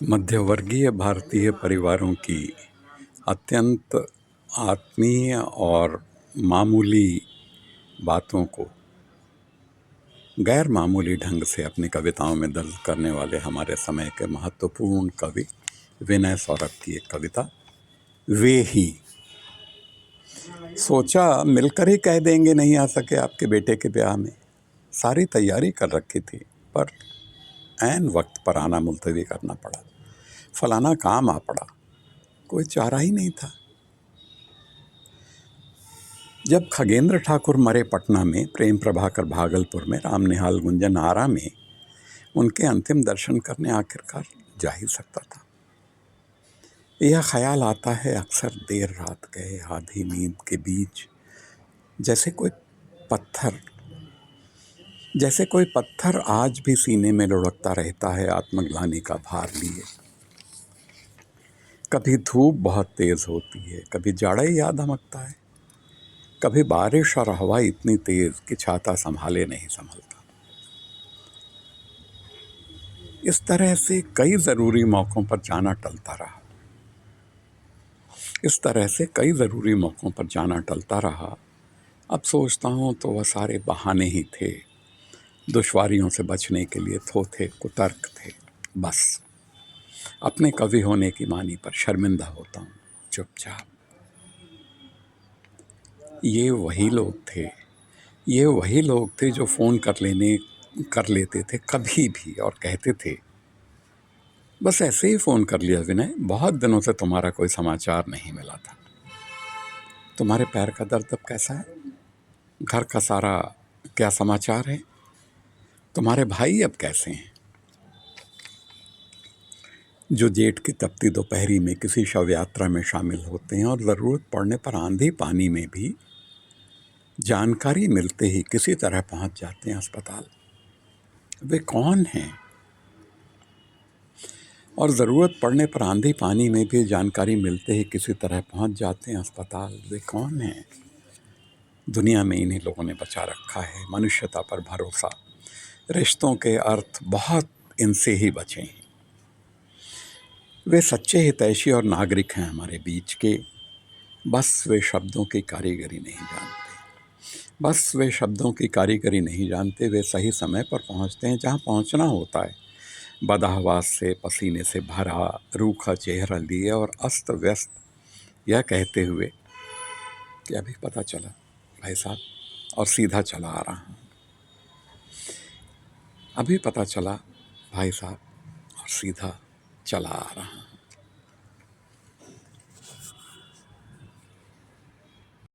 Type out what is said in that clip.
मध्यवर्गीय भारतीय परिवारों की अत्यंत आत्मीय और मामूली बातों को गैर मामूली ढंग से अपनी कविताओं में दर्ज करने वाले हमारे समय के महत्वपूर्ण कवि विनय सौरभ की एक कविता वे ही। सोचा मिलकर ही कह देंगे नहीं आ सके आपके बेटे के ब्याह में, सारी तैयारी कर रखी थी पर ऐन वक्त पर आना मुलतवी करना पड़ा, फलाना काम आ पड़ा, कोई चारा ही नहीं था। जब खगेंद्र ठाकुर मरे पटना में, प्रेम प्रभाकर भागलपुर में, राम निहाल गुंजन आरा में, उनके अंतिम दर्शन करने आखिरकार जा ही सकता था। यह ख्याल आता है अक्सर देर रात गए आधी नींद के बीच, जैसे कोई पत्थर आज भी सीने में लुढ़कता रहता है आत्मग्लानि का भार लिए। कभी धूप बहुत तेज होती है, कभी जाड़ा ही याद धमकता है, कभी बारिश और हवा इतनी तेज कि छाता संभाले नहीं संभलता। इस तरह से कई ज़रूरी मौक़ों पर जाना टलता रहा। अब सोचता हूँ तो वह सारे बहाने ही थे, दुश्वारियों से बचने के लिए थोथे कुतर्क थे। बस अपने कवि होने की मानी पर शर्मिंदा होता हूँ चुपचाप। ये वही लोग थे जो फ़ोन कर लेते थे कभी भी और कहते थे, बस ऐसे ही फ़ोन कर लिया विनय, बहुत दिनों से तुम्हारा कोई समाचार नहीं मिला था। तुम्हारे पैर का दर्द अब कैसा है? घर का सारा क्या समाचार है? तुम्हारे भाई अब कैसे हैं? जो जेठ की तपती दोपहरी में किसी शव यात्रा में शामिल होते हैं और ज़रूरत पड़ने पर आंधी पानी में भी जानकारी मिलते ही किसी तरह पहुंच जाते हैं अस्पताल। वे कौन हैं? और ज़रूरत पड़ने पर आंधी पानी में भी जानकारी मिलते ही किसी तरह पहुंच जाते हैं अस्पताल। वे कौन हैं? दुनिया में इन्हीं लोगों ने बचा रखा है मनुष्यता पर भरोसा। रिश्तों के अर्थ बहुत इनसे ही बचे हैं। वे सच्चे हितैषी और नागरिक हैं हमारे बीच के, बस वे शब्दों की कारीगरी नहीं जानते। वे सही समय पर पहुंचते हैं जहां पहुंचना होता है, बदहवास से, पसीने से भरा, रूखा चेहरा लिए और अस्त व्यस्त, यह कहते हुए कि अभी पता चला भाई साहब और सीधा चला आ रहा हूँ। अभी पता चला भाई साहब और सीधा चला आ रहा हूँ।